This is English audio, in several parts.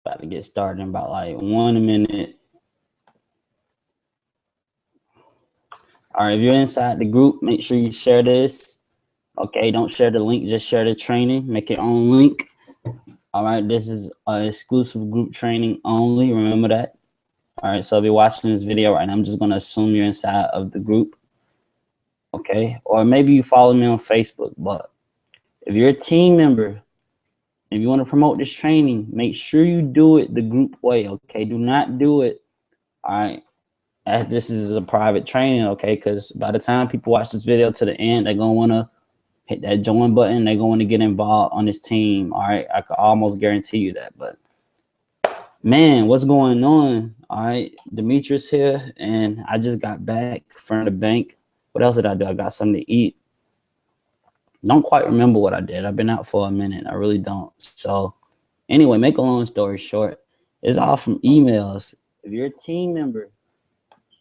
About to get started in about like 1 minute. All right, if you're inside the group, make sure you share this. Okay, don't share the link, just share the training. Make your own link. All right, this is an exclusive group training only. Remember that. All right, so if you're watching this video right now, I'm just going to assume you're inside of the group. Okay, or maybe you follow me on Facebook, but if you're a team member, if you want to promote this training, make sure you do it the group way. Okay, do not do it. All right, as this is a private training, okay, because by the time people watch this video to the end, they're gonna want to hit that join button. They're going to get involved on this team. All right, I can almost guarantee you that. But man, what's going on? All right, Demetrius here, and I just got back from the bank. What else did I do? I got something to eat. Don't quite remember what I did. I've been out for a minute. I really don't. So anyway, make a long story short, it's all from emails. If you're a team member,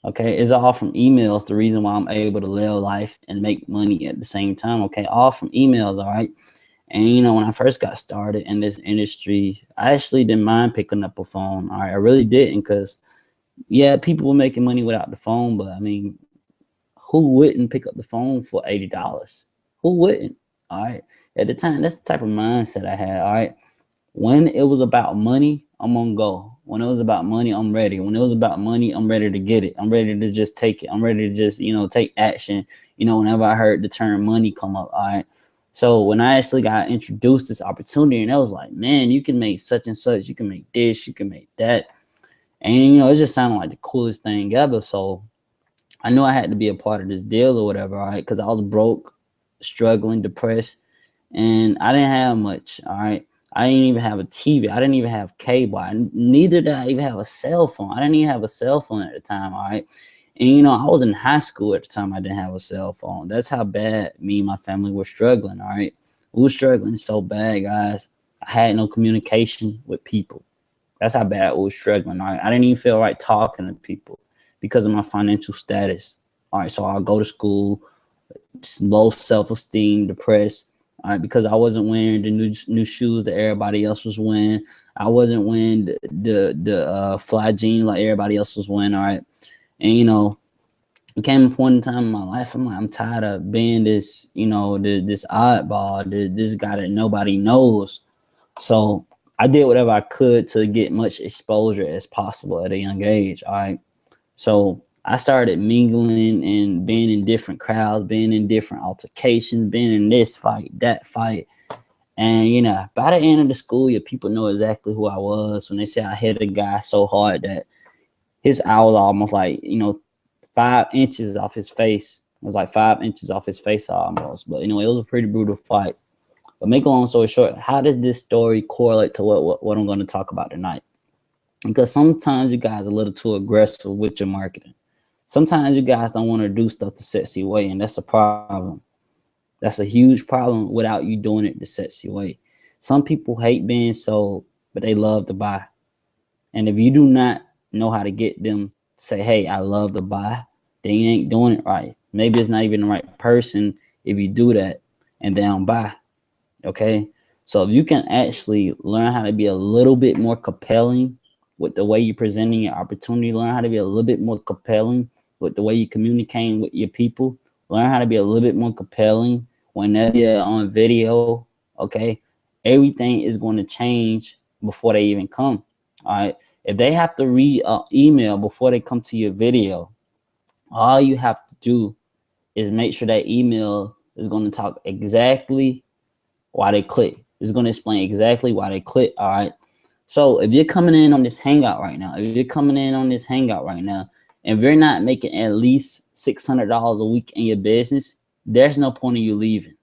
okay, it's all from emails. The reason why I'm able to live life and make money at the same time. Okay, all from emails. All right. And you know, when I first got started in this industry, I actually didn't mind picking up a phone. All right, I really didn't, because yeah, people were making money without the phone, but I mean, who wouldn't pick up the phone for $80? Who wouldn't? All right. At the time, that's the type of mindset I had. All right. When it was about money, I'm gonna go. When it was about money, I'm ready. When it was about money, I'm ready to get it. I'm ready to just take it. I'm ready to just, take action, whenever I heard the term money come up. All right. So when I actually got introduced to this opportunity, and I was like, man, you can make such and such, you can make this, you can make that. And, it just sounded like the coolest thing ever. So I knew I had to be a part of this deal or whatever, all right? Because I was broke, struggling, depressed, and I didn't have much, all right? I didn't even have a TV. I didn't even have cable. Neither did I even have a cell phone. I didn't even have a cell phone at the time, all right? And, I was in high school at the time. I didn't have a cell phone. That's how bad me and my family were struggling, all right? We were struggling so bad, guys. I had no communication with people. That's how bad we were struggling, all right? I didn't even feel right talking to people because of my financial status. All right, so I'll go to school, low self-esteem, depressed, all right, because I wasn't wearing the new shoes that everybody else was wearing. I wasn't wearing the fly jeans like everybody else was wearing, all right? And, it came a point in time in my life, I'm like, I'm tired of being this, this oddball, this guy that nobody knows. So I did whatever I could to get much exposure as possible at a young age, all right? So I started mingling and being in different crowds, being in different altercations, being in this fight, that fight. And, by the end of the school year, people know exactly who I was. When they say I hit a guy so hard that his eye was almost like, 5 inches off his face. It was like 5 inches off his face almost. But anyway, it was a pretty brutal fight. But make a long story short, how does this story correlate to what I'm going to talk about tonight? Because sometimes you guys are a little too aggressive with your marketing. Sometimes you guys don't want to do stuff the sexy way, and that's a problem. That's a huge problem without you doing it the sexy way. Some people hate being sold, but they love to buy. And if you do not know how to get them to say, hey, I love to buy, then you ain't doing it right. Maybe it's not even the right person if you do that and they don't buy. Okay? So if you can actually learn how to be a little bit more compelling with the way you're presenting your opportunity, learn how to be a little bit more compelling with the way you communicate with your people, learn how to be a little bit more compelling whenever you're on video, okay? Everything is going to change before they even come, all right? If they have to read an email before they come to your video, all you have to do is make sure that email is going to talk exactly why they click. It's going to explain exactly why they click, all right? So if you're coming in on this hangout right now, and if you're not making at least $600 a week in your business, there's no point in you leaving.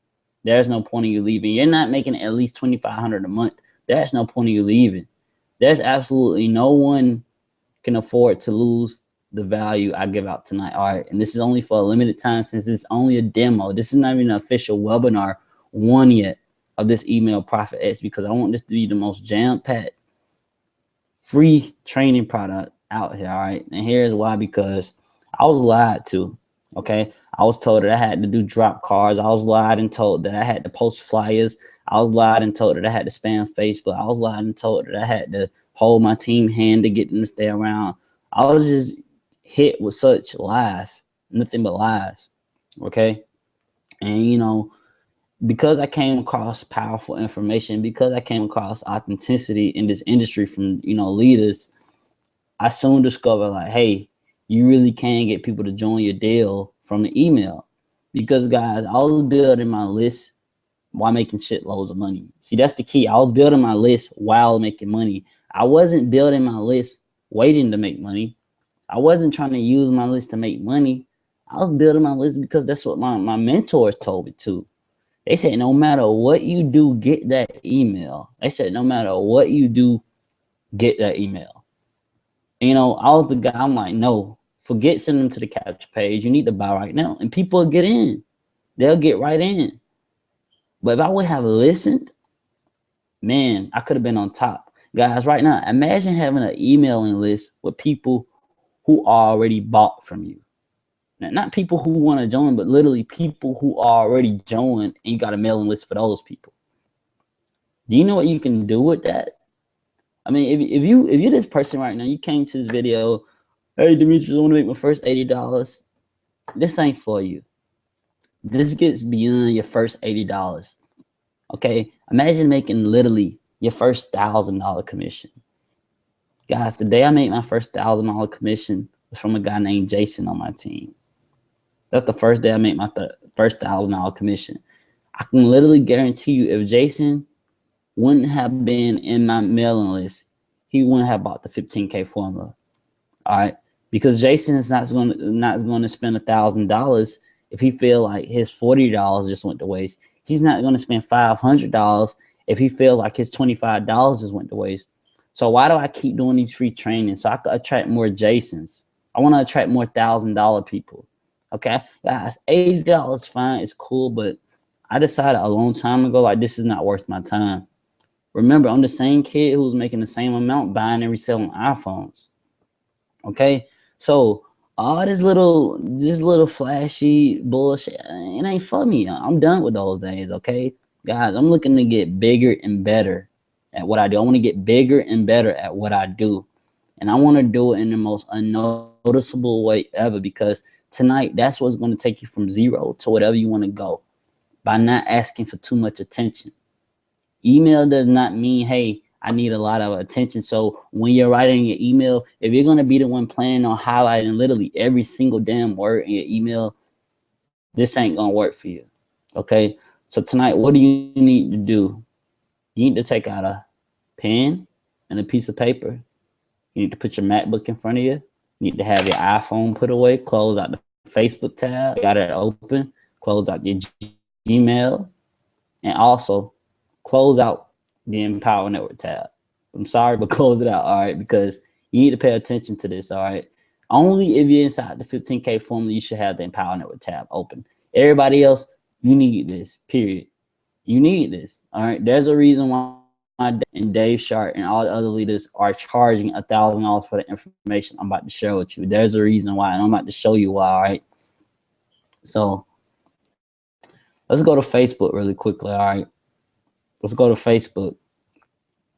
You're not making at least $2,500 a month. There's no point in you leaving. There's absolutely no one can afford to lose the value I give out tonight. All right. And this is only for a limited time, since it's only a demo. This is not even an official webinar one yet of this Email Profit X, because I want this to be the most jam-packed free training product out here. All right. And here's why: because I was lied to. Okay. I was told that I had to do drop cards. I was lied and told that I had to post flyers. I was lied and told that I had to spam Facebook. I was lied and told that I had to hold my team hand to get them to stay around. I was just hit with such lies, nothing but lies. Okay. And, you know, because I came across powerful information, because I came across authenticity in this industry from, you know, leaders, I soon discovered like, hey, you really can get people to join your deal from the email. Because guys, I was building my list while making shitloads of money. See, that's the key. I was building my list while making money. I wasn't building my list waiting to make money. I wasn't trying to use my list to make money. I was building my list because that's what my mentors told me to. They said, no matter what you do, get that email. They said, no matter what you do, get that email. You know, I was the guy, I'm like, no, forget sending them to the capture page. You need to buy right now. And people will get in. They'll get right in. But if I would have listened, man, I could have been on top. Guys, right now, imagine having an emailing list with people who already bought from you. Now, not people who want to join, but literally people who already joined, and you got a mailing list for those people. Do you know what you can do with that? I mean, if you're this person right now, you came to this video, hey, Demetrius, I want to make my first $80. This ain't for you. This gets beyond your first $80. Okay, imagine making literally your first $1,000 commission. Guys, the day I made my first $1,000 commission was from a guy named Jason on my team. That's the first day I made my first $1,000 commission. I can literally guarantee you, if Jason wouldn't have been in my mailing list, he wouldn't have bought the 15K formula. All right, because Jason is not going to spend $1,000 if he feel like his $40 just went to waste. He's not going to spend $500 if he feels like his $25 just went to waste. So why do I keep doing these free trainings? So I can attract more Jasons. I want to attract more $1,000 people. Okay, guys, $80 fine, it's cool, but I decided a long time ago, like, this is not worth my time. Remember, I'm the same kid who's making the same amount buying and reselling iPhones. Okay, so all this little flashy bullshit, it ain't for me. I'm done with those days. Okay, guys, I'm looking to get bigger and better at what I do. I want to get bigger and better at what I do, and I want to do it in the most unnoticeable way ever, because tonight, that's what's going to take you from zero to whatever you want to go, by not asking for too much attention. Email does not mean, hey, I need a lot of attention. So when you're writing your email, if you're going to be the one planning on highlighting literally every single damn word in your email, this ain't going to work for you. Okay. So tonight, what do you need to do? You need to take out a pen and a piece of paper. You need to put your MacBook in front of you. You need to have your iPhone put away, close out the Facebook tab, got it open, close out your Gmail, and also close out the Empower Network tab. I'm sorry, but close it out, all right? Because you need to pay attention to this, all right? Only if you're inside the 15K formula, you should have the Empower Network tab open. Everybody else, you need this, period. You need this, all right? There's a reason why and Dave Sharp and all the other leaders are charging $1,000 for the information I'm about to share with you. There's a reason why, and I'm about to show you why, all right? So let's go to Facebook really quickly, all right? Let's go to Facebook.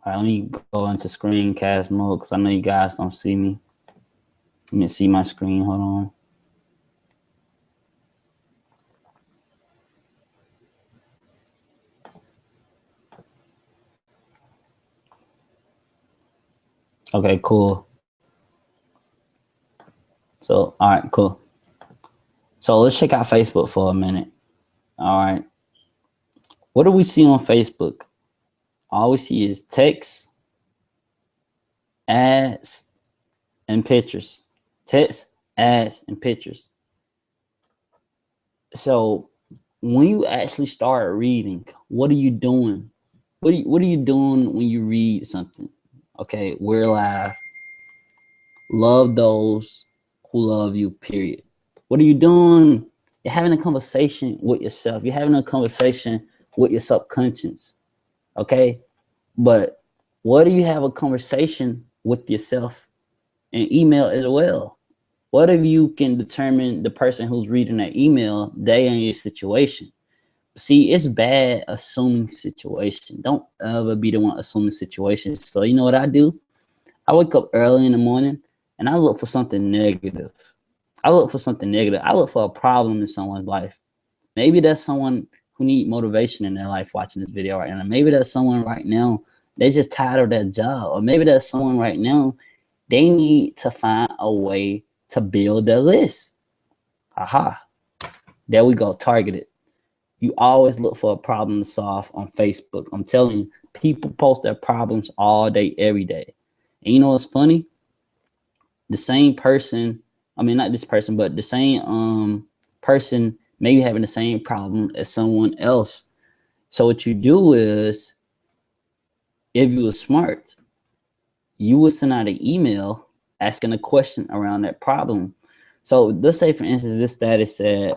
All right, let me go into screencast mode because I know you guys don't see me. Let me see my screen, hold on. Okay, cool. So, all right, cool. So let's check out Facebook for a minute. All right. What do we see on Facebook? All we see is text, ads, and pictures. Text, ads, and pictures. So when you actually start reading, what are you doing? What are you doing when you read something? Okay, we're live. Love those who love you, period. What are you doing? You're having a conversation with yourself. You're having a conversation with your subconscious. Okay, but what do you have a conversation with yourself in email as well? What if you can determine the person who's reading that email, they in your situation? See, it's bad assuming situation. Don't ever be the one assuming situations. So you know what I do? I wake up early in the morning and I look for something negative. I look for something negative. I look for a problem in someone's life. Maybe that's someone who need motivation in their life watching this video right now. Maybe that's someone right now, they're just tired of their job. Or maybe that's someone right now, they need to find a way to build their list. Aha. There we go. Targeted. You always look for a problem to solve on Facebook. I'm telling you, people post their problems all day, every day. And you know what's funny? The same person, I mean, not this person, but the same person maybe having the same problem as someone else. So what you do is, if you were smart, you would send out an email asking a question around that problem. So let's say, for instance, this status said,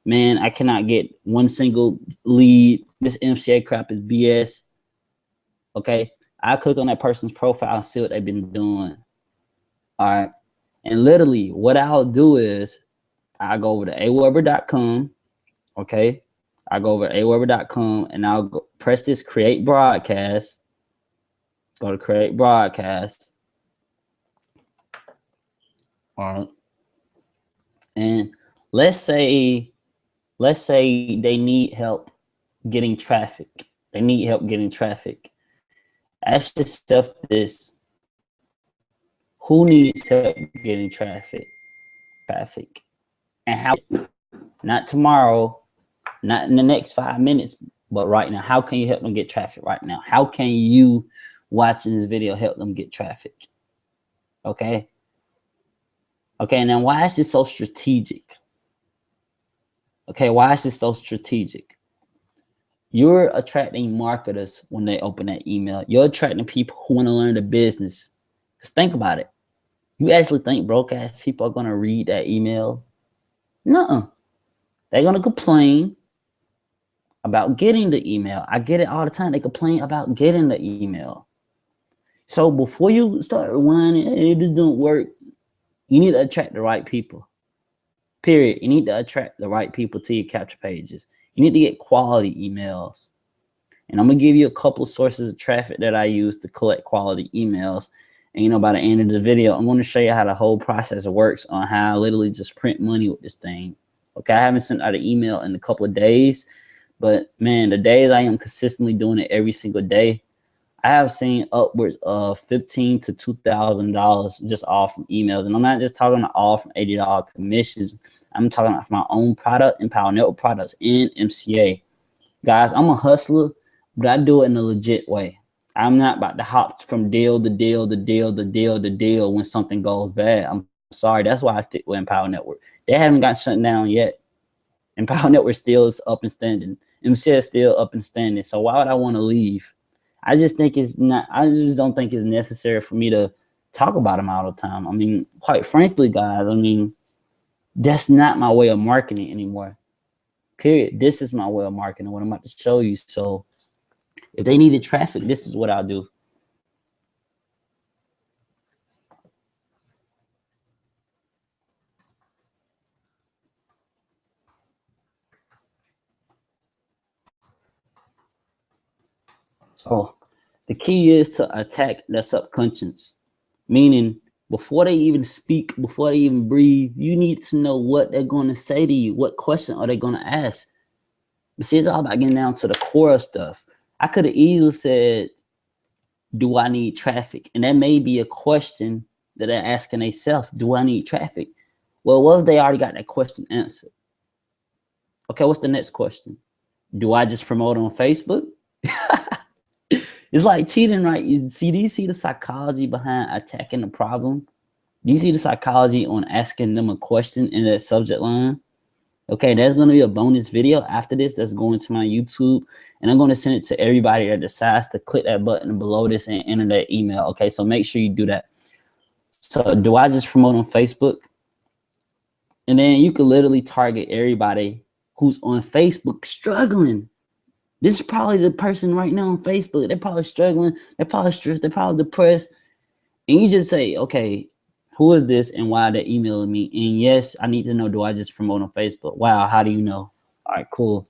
man, I cannot get one single lead. This MCA crap is BS. Okay. I click on that person's profile and see what they've been doing. All right. And literally what I'll do is I go over to aweber.com. Okay. I go over to aweber.com and I'll go press this create broadcast. Go to create broadcast. All right. And let's say they need help getting traffic. They need help getting traffic. Ask yourself this: who needs help getting traffic? And how? Not tomorrow, not in the next 5 minutes, but right now. How can you help them get traffic right now? How can you, watching this video, help them get traffic? Okay. Okay, now why is this so strategic? Okay, why is this so strategic? You're attracting marketers when they open that email. You're attracting people who want to learn the business. Just think about it. You actually think broke ass people are going to read that email? Nuh-uh. They're going to complain about getting the email. I get it all the time. They complain about getting the email. So before you start whining, hey, this don't work, you need to attract the right people. Period. You need to attract the right people to your capture pages. You need to get quality emails. And I'm going to give you a couple of sources of traffic that I use to collect quality emails. And, you know, by the end of the video, I'm going to show you how the whole process works on how I literally just print money with this thing. Okay, I haven't sent out an email in a couple of days. But, man, the days I am consistently doing it every single day, I have seen upwards of $1,500 to $2,000 just off from emails. And I'm not just talking all from $80 commissions. I'm talking about my own product, Empower Network products, and MCA. Guys, I'm a hustler, but I do it in a legit way. I'm not about to hop from deal to deal to deal to deal to deal when something goes bad. I'm sorry. That's why I stick with Empower Network. They haven't got shut down yet. Empower Network still is up and standing. MCA is still up and standing. So why would I want to leave? I just think it's not, I just don't think it's necessary for me to talk about them all the time. I mean, quite frankly, guys, I mean, that's not my way of marketing anymore. Period. This is my way of marketing, what I'm about to show you. So if they needed traffic, this is what I'll do. So the key is to attack their subconscious, meaning before they even speak, before they even breathe, you need to know what they're going to say to you. What question are they going to ask? But see, it's all about getting down to the core of stuff. I could have easily said, do I need traffic? And that may be a question that they're asking themselves. Do I need traffic? Well, what if they already got that question answered? Okay, what's the next question? Do I just promote on Facebook? It's like cheating, right? Do you see the psychology behind attacking the problem? Do you see the psychology on asking them a question in that subject line? Okay, there's going to be a bonus video after this that's going to my YouTube, and I'm going to send it to everybody that decides to click that button below this and enter that email. Okay, so make sure you do that. So do I just promote on Facebook? And then you can literally target everybody who's on Facebook struggling. This is probably the person right now on Facebook. They're probably struggling. They're probably stressed. They're probably depressed. And you just say, okay, who is this and why they're emailing me? And yes, I need to know, do I just promote on Facebook? Wow, how do you know? All right, cool.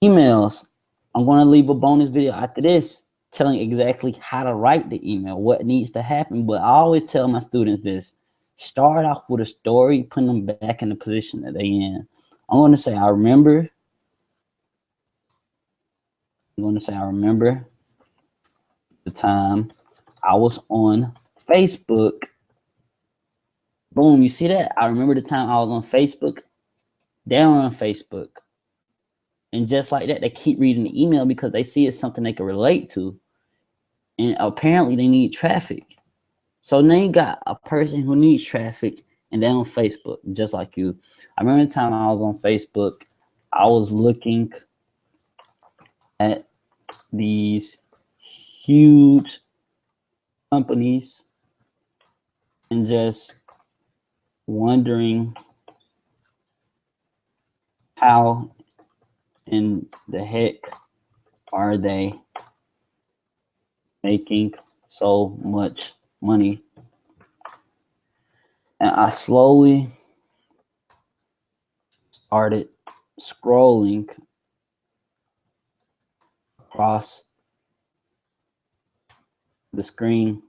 Emails. I'm going to leave a bonus video after this. telling exactly how to write the email, what needs to happen. But I always tell my students this: start off with a story, putting them back in the position that they're in. I'm going to say, I remember the time I was on Facebook. Boom, you see that? I remember the time I was on Facebook. They're on Facebook. And just like that, they keep reading the email because they see it's something they can relate to. And apparently they need traffic. So now you got a person who needs traffic and they're on Facebook, just like you. I remember the time I was on Facebook, I was looking at these huge companies and just wondering how in the heck are they making so much money. And I slowly started scrolling across the screen,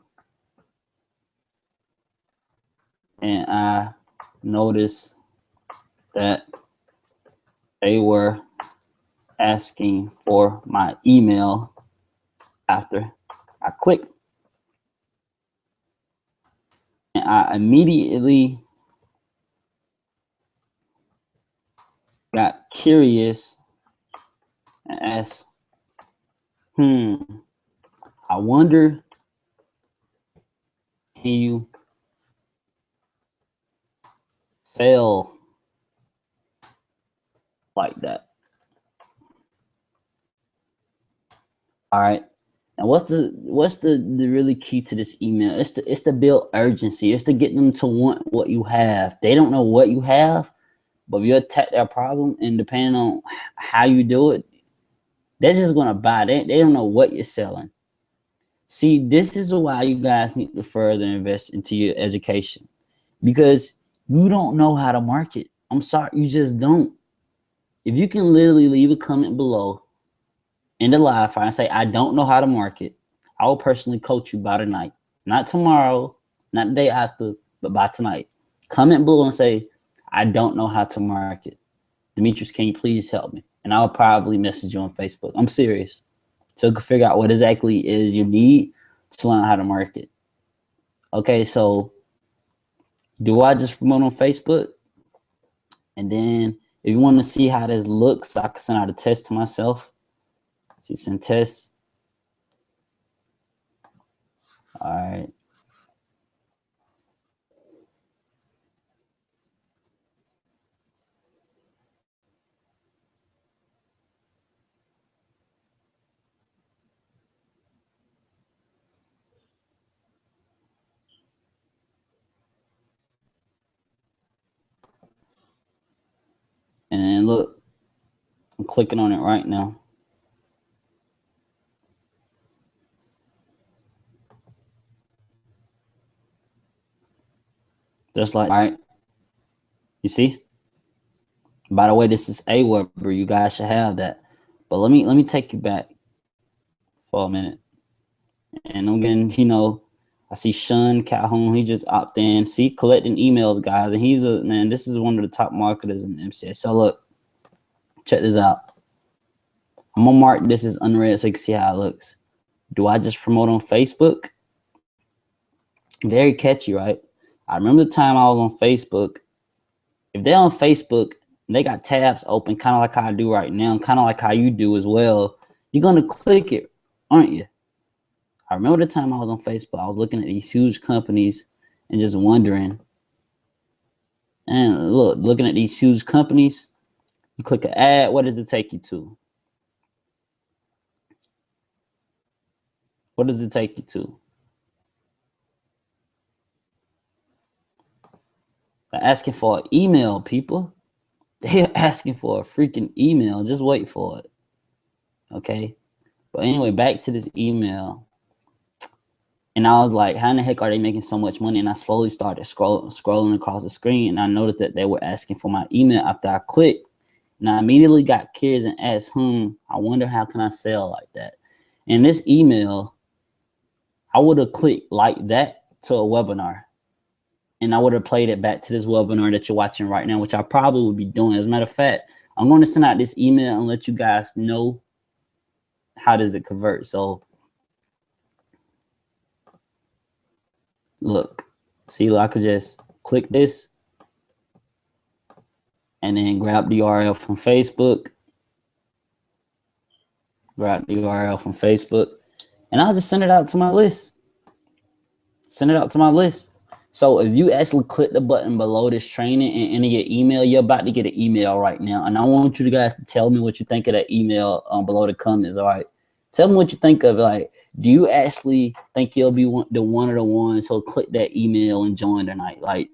and I noticed that they were asking for my email after I clicked. And I immediately got curious and asked, I wonder, can you sell like that? All right. And what's the really key to this email? It's to build urgency. It's to get them to want what you have. They don't know what you have, but if you attack their problem, and depending on how you do it, they're just gonna buy. They don't know what you're selling. See, this is why you guys need to further invest into your education, because you don't know how to market. I'm sorry, you just don't. If you can literally leave a comment below in the live file and say, I don't know how to market, I will personally coach you by tonight. Not tomorrow, not the day after, but by tonight. Comment below and say, I don't know how to market. Demetrius, can you please help me? And I'll probably message you on Facebook. I'm serious. So you can figure out what exactly is you need to learn how to market. Okay, so do I just promote on Facebook? And then if you want to see how this looks, I can send out a test to myself. See, send tests. All right. And then look, I'm clicking on it right now. Just like, all right. You see? By the way, this is Aweber. You guys should have that. But let me take you back for a minute. And I'm getting, I see Sean Calhoun. He just opted in. See, collecting emails, guys. And he's this is one of the top marketers in MCA. So look, check this out. I'm gonna mark this as unread so you can see how it looks. Do I just promote on Facebook? Very catchy, right? I remember the time I was on Facebook. If they're on Facebook and they got tabs open, kind of like how I do right now, kind of like how you do as well, you're gonna click it, aren't you? I remember the time I was on Facebook, I was looking at these huge companies and just wondering. And look, looking at these huge companies, you click an ad, what does it take you to? What does it take you to? They're asking for an email, people. They're asking for a freaking email. Just wait for it. Okay? But anyway, back to this email. And I was like, how in the heck are they making so much money? And I slowly started scrolling across the screen, and I noticed that they were asking for my email after I clicked. And I immediately got curious and asked, I wonder how can I sell like that? In this email, I would have clicked like that to a webinar. And I would have played it back to this webinar that you're watching right now, which I probably would be doing. As a matter of fact, I'm going to send out this email and let you guys know how does it convert. So look, see, I could just click this and then grab the URL from Facebook. Grab the URL from Facebook, and I'll just send it out to my list. Send it out to my list. So if you actually click the button below this training and enter your email, you're about to get an email right now. And I want you guys to tell me what you think of that email below the comments. All right. Tell me what you think of it. Like, do you actually think you'll be the one of the ones who'll click that email and join tonight? Like,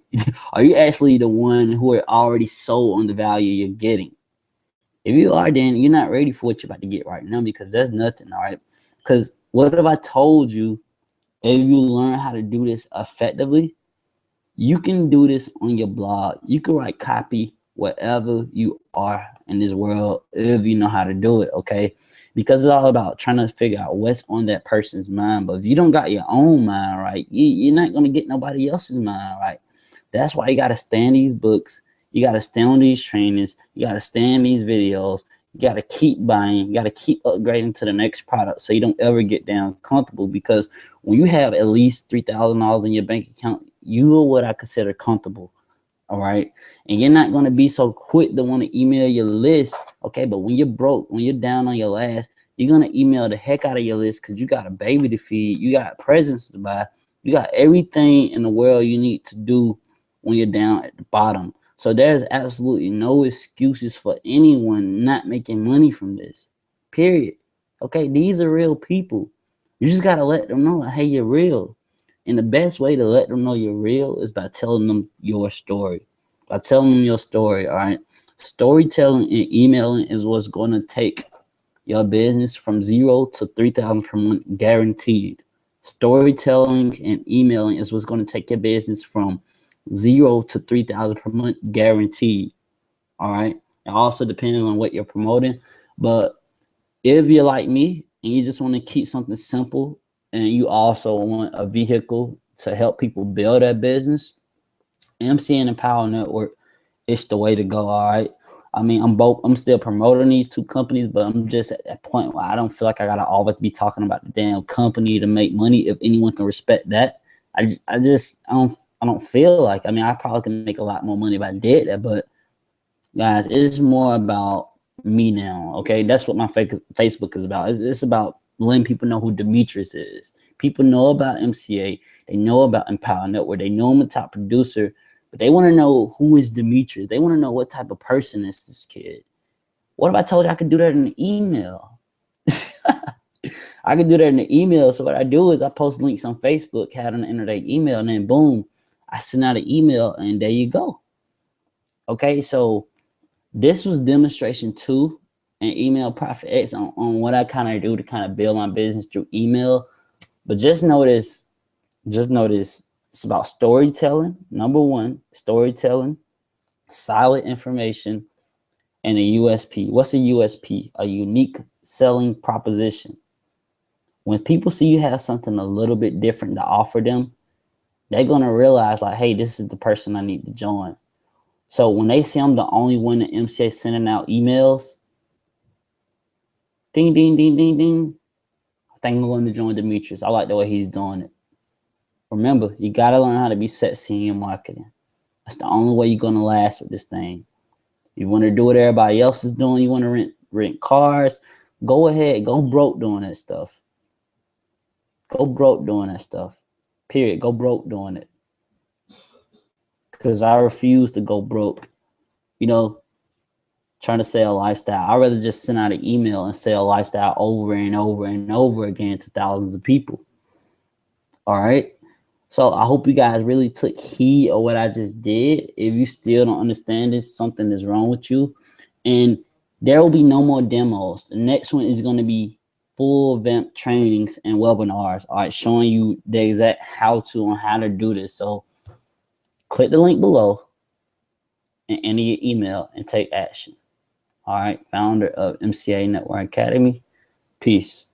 are you actually the one who are already sold on the value you're getting? If you are, then you're not ready for what you're about to get right now, because that's nothing. All right. Because what if I told you, if you learn how to do this effectively, you can do this on your blog. You can write copy wherever you are in this world if you know how to do it, okay? Because it's all about trying to figure out what's on that person's mind. But if you don't got your own mind right, you're not going to get nobody else's mind right. That's why you got to stay in these books. You got to stay on these trainings. You got to stay in these videos. You got to keep buying. You got to keep upgrading to the next product so you don't ever get down comfortable. Because when you have at least $3,000 in your bank account, you are what I consider comfortable. All right. And you're not going to be so quick to want to email your list. Okay. But when you're broke, when you're down on your last, you're going to email the heck out of your list because you got a baby to feed. You got presents to buy. You got everything in the world you need to do when you're down at the bottom. So there's absolutely no excuses for anyone not making money from this, period. Okay, these are real people. You just got to let them know, hey, you're real. And the best way to let them know you're real is by telling them your story. By telling them your story, all right? Storytelling and emailing is what's going to take your business from 0 to 3,000 per month, guaranteed. Storytelling and emailing is what's going to take your business from 0 to 3,000 per month, guaranteed. All right. It also depends on what you're promoting. But if you're like me and you just want to keep something simple and you also want a vehicle to help people build that business, MCA and Power Network is the way to go. All right. I mean, I'm still promoting these two companies, but I'm just at that point where I don't feel like I gotta always be talking about the damn company to make money. If anyone can respect that, I don't feel like. I mean, I probably can make a lot more money if I did that, but guys, it's more about me now. Okay, that's what my Facebook is about. It's about letting people know who Demetrius is. People know about MCA. They know about Empower Network. They know I'm a top producer, but they want to know who is Demetrius. They want to know what type of person is this kid. What if I told you I could do that in an email? I could do that in an email. So what I do is I post links on Facebook, have them enter their email, and then boom, I send out an email, and there you go. Okay, so this was demonstration 2 in Email Profit X on what I kind of do to kind of build my business through email. But just notice, it's about storytelling. Number 1, storytelling, solid information, and a USP. What's a USP? A unique selling proposition. When people see you have something a little bit different to offer them, they're going to realize like, hey, this is the person I need to join. So when they see I'm the only one at MCA sending out emails, ding, ding, ding, ding, ding, I think I'm going to join Demetrius. I like the way he's doing it. Remember, you got to learn how to be sexy in your marketing. That's the only way you're going to last with this thing. You want to do what everybody else is doing. You want to rent cars. Go ahead. Go broke doing that stuff. Go broke doing that stuff. Period. Go broke doing it. Because I refuse to go broke, trying to sell a lifestyle. I'd rather just send out an email and sell a lifestyle over and over and over again to thousands of people. All right. So I hope you guys really took heed of what I just did. If you still don't understand this, something is wrong with you. And there will be no more demos. The next one is going to be full event trainings and webinars. All right. Showing you the exact how-to on how to do this. So click the link below and enter your email and take action. All right, founder of MCA Network Academy. Peace.